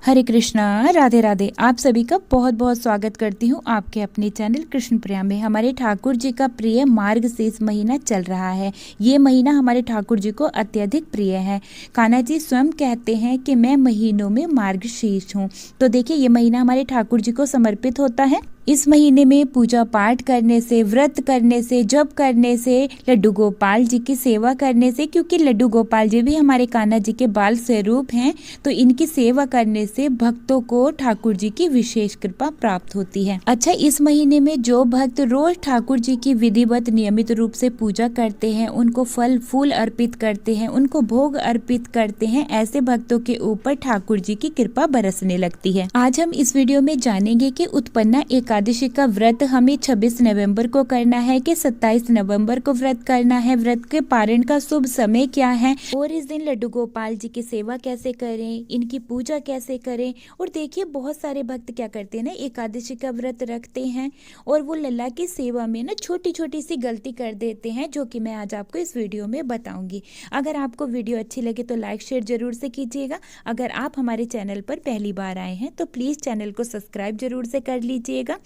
हरे कृष्णा, राधे राधे। आप सभी का बहुत बहुत स्वागत करती हूँ आपके अपने चैनल कृष्ण प्रिया में। हमारे ठाकुर जी का प्रिय मार्गशीर्ष महीना चल रहा है। ये महीना हमारे ठाकुर जी को अत्यधिक प्रिय है। कान्हा जी स्वयं कहते हैं कि मैं महीनों में मार्गशीर्ष हूँ। तो देखिए, ये महीना हमारे ठाकुर जी को समर्पित होता है। इस महीने में पूजा पाठ करने से, व्रत करने से, जप करने से, लड्डू गोपाल जी की सेवा करने से, क्योंकि लड्डू गोपाल जी भी हमारे कान्हा जी के बाल स्वरूप हैं, तो इनकी सेवा करने से भक्तों को ठाकुर जी की विशेष कृपा प्राप्त होती है। अच्छा, इस महीने में जो भक्त रोज ठाकुर जी की विधिवत नियमित रूप से पूजा करते हैं, उनको फल फूल अर्पित करते हैं, उनको भोग अर्पित करते हैं, ऐसे भक्तों के ऊपर ठाकुर जी की कृपा बरसने लगती है। आज हम इस वीडियो में जानेंगे कि उत्पन्ना एकादशी का व्रत हमें 26 नवंबर को करना है कि 27 नवंबर को व्रत करना है, व्रत के पारण का शुभ समय क्या है, और इस दिन लड्डू गोपाल जी की सेवा कैसे करें, इनकी पूजा कैसे करें। और देखिए, बहुत सारे भक्त क्या करते हैं ना, एकादशी का व्रत रखते हैं और वो लल्ला की सेवा में ना छोटी छोटी सी गलती कर देते हैं, जो कि मैं आज आपको इस वीडियो में बताऊंगी। अगर आपको वीडियो अच्छी लगे तो लाइक शेयर जरूर से कीजिएगा। अगर आप हमारे चैनल पर पहली बार आए हैं तो प्लीज़ चैनल को सब्सक्राइब जरूर से कर लीजिएगा।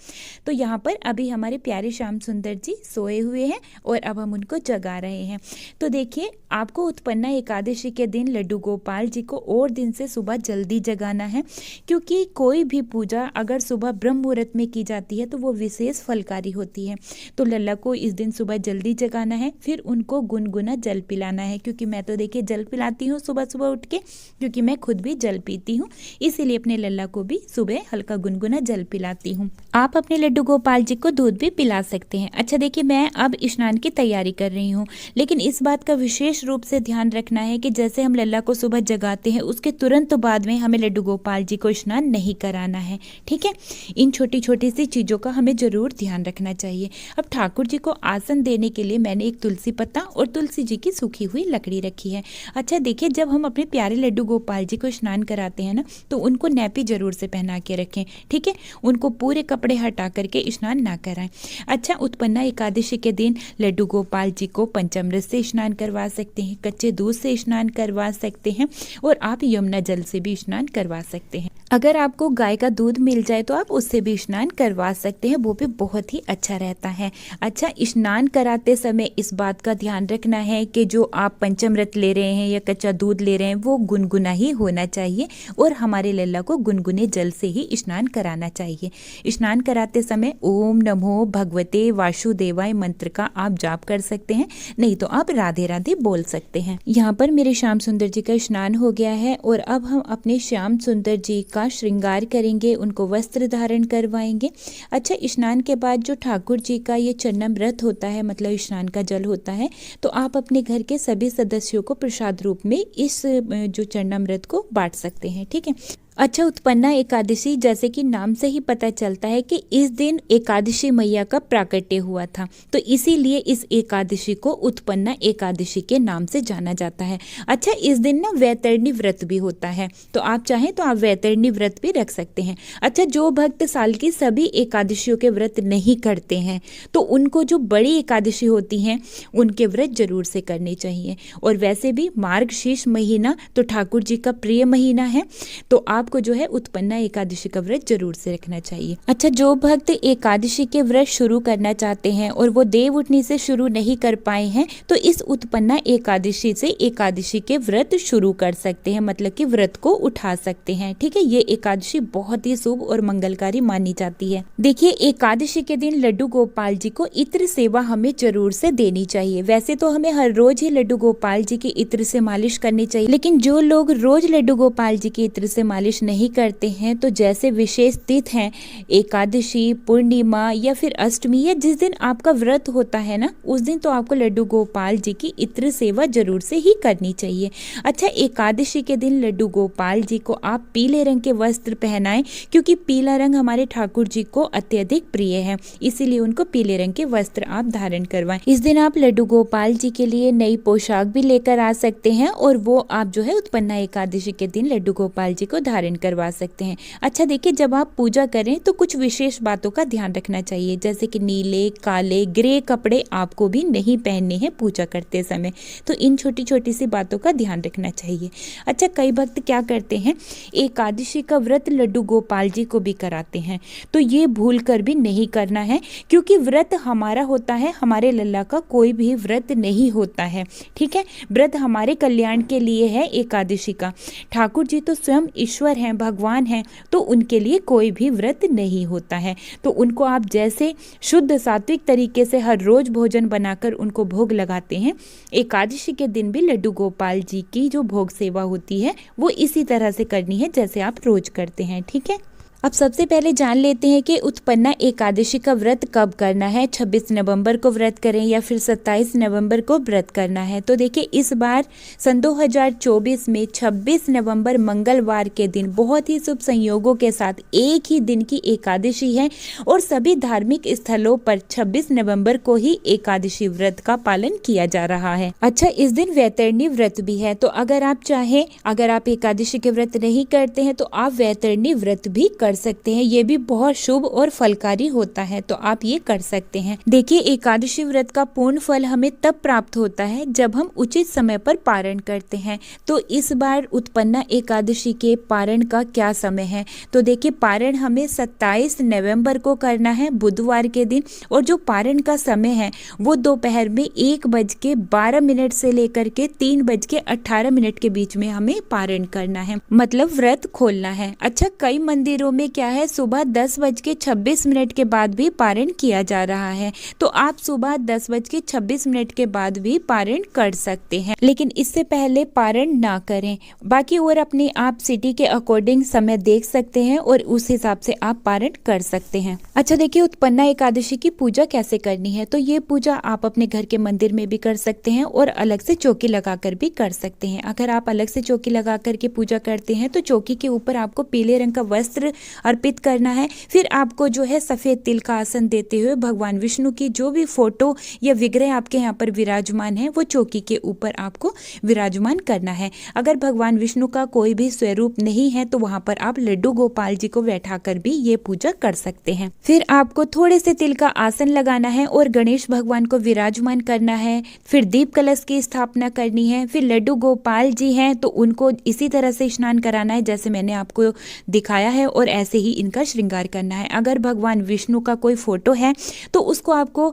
तो यहाँ पर अभी हमारे प्यारे श्याम सुंदर जी सोए हुए हैं और अब हम उनको जगा रहे हैं। तो देखिए, आपको उत्पन्ना एकादशी के दिन लड्डू गोपाल जी को और दिन से सुबह जल्दी जगाना है, क्योंकि कोई भी पूजा अगर सुबह ब्रह्म मुहूर्त में की जाती है तो वो विशेष फलकारी होती है। तो लल्ला को इस दिन सुबह जल्दी जगाना है, फिर उनको गुनगुना जल पिलाना है, क्योंकि मैं तो देखिए जल पिलाती हूँ सुबह सुबह उठ के, क्योंकि मैं खुद भी जल पीती हूँ, इसीलिए अपने लल्ला को भी सुबह हल्का गुनगुना जल पिलाती हूँ। आप अपने लड्डू गोपाल जी को दूध भी पिला सकते हैं। अच्छा देखिए, मैं अब स्नान की तैयारी कर रही हूँ, लेकिन इस बात का विशेष रूप से ध्यान रखना है कि जैसे हम लल्ला को सुबह जगाते हैं, उसके तुरंत बाद में हमें लड्डू गोपाल जी को स्नान नहीं कराना है, ठीक है। इन छोटी छोटी सी चीज़ों का हमें जरूर ध्यान रखना चाहिए। अब ठाकुर जी को आसन देने के लिए मैंने एक तुलसी पत्ता और तुलसी जी की सूखी हुई लकड़ी रखी है। अच्छा देखिए, जब हम अपने प्यारे लड्डू गोपाल जी को स्नान कराते हैं ना, तो उनको नैपी जरूर से पहना के रखें, ठीक है। उनको पूरे कपड़े हटा करके स्नान ना कराएं। अच्छा, उत्पन्ना एकादशी के दिन लड्डू गोपाल जी को पंचामृत से स्नान करवा सकते हैं, कच्चे दूध से स्नान करवा सकते हैं, और आप यमुना जल से भी स्नान करवा सकते हैं। अगर आपको गाय का दूध मिल जाए तो आप उससे भी स्नान करवा सकते हैं, वो भी बहुत ही अच्छा रहता है। अच्छा, स्नान कराते समय इस बात का ध्यान रखना है कि जो आप पंचामृत ले रहे हैं या कच्चा दूध ले रहे हैं, वो गुनगुना ही होना चाहिए, और हमारे लल्ला को गुनगुने जल से ही स्नान कराना चाहिए। स्नान कराते समय ओम नमो भगवते वासुदेवाय मंत्र का आप जाप कर सकते हैं, नहीं तो आप राधे राधे बोल सकते हैं। यहाँ पर मेरे श्याम सुंदर जी का स्नान हो गया है, और अब हम अपने श्याम सुंदर जी का श्रृंगार करेंगे, उनको वस्त्र धारण करवाएंगे। अच्छा, स्नान के बाद जो ठाकुर जी का ये चन्नामृत होता है, मतलब स्नान का जल होता है, तो आप अपने घर के सभी सदस्यों को प्रसाद रूप में इस जो चन्नामृत को बांट सकते हैं, ठीक है। अच्छा, उत्पन्ना एकादशी जैसे कि नाम से ही पता चलता है कि इस दिन एकादशी मैया का प्राकट्य हुआ था, तो इसीलिए इस एकादशी को उत्पन्ना एकादशी के नाम से जाना जाता है। अच्छा, इस दिन ना वैतरणी व्रत भी होता है, तो आप चाहें तो आप वैतरणी व्रत भी रख सकते हैं। अच्छा, जो भक्त साल की सभी एकादशियों के व्रत नहीं करते हैं, तो उनको जो बड़ी एकादशी होती हैं उनके व्रत जरूर से करने चाहिए। और वैसे भी मार्गशीर्ष महीना तो ठाकुर जी का प्रिय महीना है, तो आपको जो है उत्पन्ना एकादशी का व्रत जरूर से रखना चाहिए। अच्छा, जो भक्त एकादशी के व्रत शुरू करना चाहते हैं और वो देव उठनी से शुरू नहीं कर पाए हैं, तो इस उत्पन्ना एकादशी से एकादशी के व्रत शुरू कर सकते हैं, मतलब कि व्रत को उठा सकते हैं, ठीक है। ये एकादशी बहुत ही शुभ और मंगलकारी मानी जाती है। देखिए, एकादशी के दिन लड्डू गोपाल जी को इत्र सेवा हमें जरूर से देनी चाहिए। वैसे तो हमें हर रोज ही लड्डू गोपाल जी की इत्र से मालिश करनी चाहिए, लेकिन जो लोग रोज लड्डू गोपाल जी की इत्र से मालिश नहीं करते हैं, तो जैसे विशेष तिथि हैं, एकादशी, पूर्णिमा या फिर अष्टमी, या जिस दिन आपका व्रत होता है ना, उस दिन तो आपको लड्डू गोपाल जी की इत्र सेवा जरूर से ही करनी चाहिए। अच्छा, एकादशी के दिन लड्डू गोपाल जी को आप पीले रंग के वस्त्र पहनाएं, क्योंकि पीला रंग हमारे ठाकुर जी को अत्यधिक प्रिय है, इसीलिए उनको पीले रंग के वस्त्र आप धारण करवाएं। इस दिन आप लड्डू गोपाल जी के लिए नई पोशाक भी लेकर आ सकते हैं, और वो आप जो है उत्पन्ना एकादशी के दिन लड्डू गोपाल जी को धारण धारण करवा सकते हैं। अच्छा देखिए, जब आप पूजा करें तो कुछ विशेष बातों का ध्यान रखना चाहिए, जैसे कि नीले, काले, ग्रे कपड़े आपको भी नहीं पहनने हैं पूजा करते समय। तो इन छोटी छोटी सी बातों का ध्यान रखना चाहिए। अच्छा, कई भक्त क्या करते हैं, एकादशी का व्रत लड्डू गोपाल जी को भी कराते हैं। तो ये भूल कर भी नहीं करना है, क्योंकि व्रत हमारा होता है, हमारे लल्ला का कोई भी व्रत नहीं होता है। ठीक है, व्रत हमारे कल्याण के लिए है एकादशी का। ठाकुर जी तो स्वयं ईश्वर हैं, भगवान हैं, तो उनके लिए कोई भी व्रत नहीं होता है। तो उनको आप जैसे शुद्ध सात्विक तरीके से हर रोज भोजन बनाकर उनको भोग लगाते हैं, एकादशी के दिन भी लड्डू गोपाल जी की जो भोग सेवा होती है वो इसी तरह से करनी है जैसे आप रोज करते हैं। ठीक है, अब सबसे पहले जान लेते हैं कि उत्पन्ना एकादशी का व्रत कब करना है। 26 नवंबर को व्रत करें या फिर 27 नवंबर को व्रत करना है। तो देखिए, इस बार सन 2024 में 26 नवंबर मंगलवार के दिन बहुत ही शुभ संयोगों के साथ एक ही दिन की एकादशी है और सभी धार्मिक स्थलों पर 26 नवंबर को ही एकादशी व्रत का पालन किया जा रहा है। अच्छा, इस दिन वैतरणी व्रत भी है। तो अगर आप चाहें, अगर आप एकादशी के व्रत नहीं करते हैं तो आप वैतरणी व्रत भी कर सकते हैं। ये भी बहुत शुभ और फलकारी होता है, तो आप ये कर सकते हैं। देखिए, एकादशी व्रत का पूर्ण फल हमें तब प्राप्त होता है जब हम उचित समय पर पारण करते हैं। तो इस बार उत्पन्ना एकादशी के पारण का क्या समय है, तो देखिए, पारण हमें 27 नवंबर को करना है बुधवार के दिन, और जो पारण का समय है वो दोपहर में 1:12 से लेकर के 3:18 के बीच में हमें पारण करना है, मतलब व्रत खोलना है। अच्छा, कई मंदिरों में क्या है, सुबह 10:26 के बाद भी पारण किया जा रहा है। तो आप सुबह 10:26 के बाद भी पारण कर सकते हैं, लेकिन इससे पहले पारण ना करें। बाकी और अपने आप सिटी के अकॉर्डिंग समय देख सकते हैं और उस हिसाब से आप पारण कर सकते हैं। अच्छा देखिए, उत्पन्ना एकादशी की पूजा कैसे करनी है, तो ये पूजा आप अपने घर के मंदिर में भी कर सकते हैं और अलग से चौकी लगाकर भी कर सकते हैं। अगर आप अलग से चौकी लगा करके पूजा करते हैं तो चौकी के ऊपर आपको पीले रंग का वस्त्र अर्पित करना है। फिर आपको जो है सफेद तिल का आसन देते हुए भगवान विष्णु की जो भी फोटो या विग्रह आपके यहाँ पर विराजमान है वो चौकी के ऊपर आपको विराजमान करना है। अगर भगवान विष्णु का कोई भी स्वरूप नहीं है तो वहां पर आप लड्डू गोपाल जी को बैठाकर भी ये पूजा कर सकते हैं। फिर आपको थोड़े से तिल का आसन लगाना है और गणेश भगवान को विराजमान करना है। फिर दीप कलश की स्थापना करनी है। फिर लड्डू गोपाल जी हैं तो उनको इसी तरह से स्नान कराना है जैसे मैंने आपको दिखाया है और ऐसे ही इनका श्रृंगार करना है। अगर भगवान विष्णु का कोई फोटो है तो उसको आपको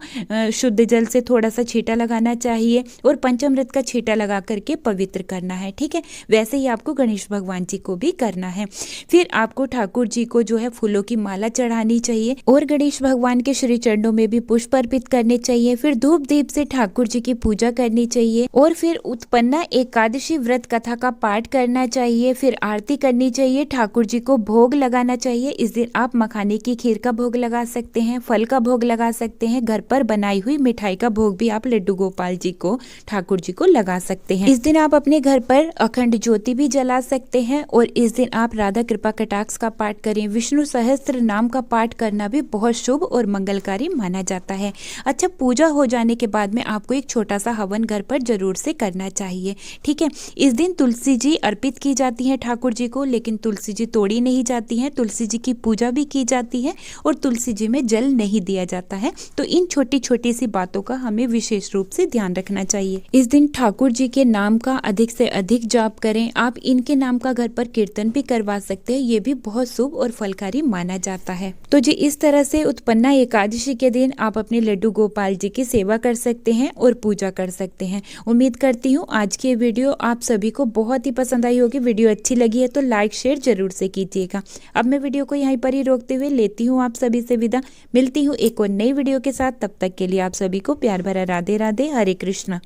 शुद्ध जल से थोड़ा सा छींटा लगाना चाहिए और पंचामृत का छींटा लगा करके पवित्र करना है। ठीक है, वैसे ही आपको गणेश भगवान जी को भी करना है। फिर आपको ठाकुर जी को जो है फूलों की माला चढ़ानी चाहिए और गणेश भगवान के श्री चरणों में भी पुष्प अर्पित करने चाहिए। फिर धूप दीप से ठाकुर जी की पूजा करनी चाहिए और फिर उत्पन्ना एकादशी व्रत कथा का पाठ करना चाहिए। फिर आरती करनी चाहिए, ठाकुर जी को भोग लगाना चाहिए। इस दिन आप मखाने की खीर का भोग लगा सकते हैं, फल का भोग लगा सकते हैं, घर पर बनाई हुई मिठाई का भोग भी आप लड्डू गोपाल जी को, ठाकुर जी को लगा सकते हैं। इस दिन आप अपने घर पर अखंड ज्योति भी जला सकते हैं और इस दिन आप राधा कृपा कटाक्ष का पाठ करें। विष्णु सहस्त्र नाम का पाठ करना भी बहुत शुभ और मंगलकारी माना जाता है। अच्छा, पूजा हो जाने के बाद में आपको एक छोटा सा हवन घर पर जरूर से करना चाहिए। ठीक है, इस दिन तुलसी जी अर्पित की जाती है ठाकुर जी को, लेकिन तुलसी जी तोड़ी नहीं जाती है। तुलसी जी की पूजा भी की जाती है और तुलसी जी में जल नहीं दिया जाता है। तो इन छोटी छोटी सी बातों का हमें विशेष रूप से ध्यान रखना चाहिए। इस दिन ठाकुर जी के नाम का अधिक से अधिक जाप करें। आप इनके नाम का घर पर कीर्तन भी करवा सकते हैं, ये भी बहुत शुभ और फलकारी माना जाता है। तो जी, इस तरह से उत्पन्ना एकादशी के दिन आप अपने लड्डू गोपाल जी की सेवा कर सकते हैं और पूजा कर सकते हैं। उम्मीद करती हूँ आज की वीडियो आप सभी को बहुत ही पसंद आई होगी। वीडियो अच्छी लगी है तो लाइक शेयर जरूर से कीजिएगा। अब मैं वीडियो को यहीं पर ही रोकते हुए लेती हूँ आप सभी से विदा। मिलती हूँ एक और नई वीडियो के साथ, तब तक के लिए आप सभी को प्यार भरा राधे राधे, हरे कृष्णा।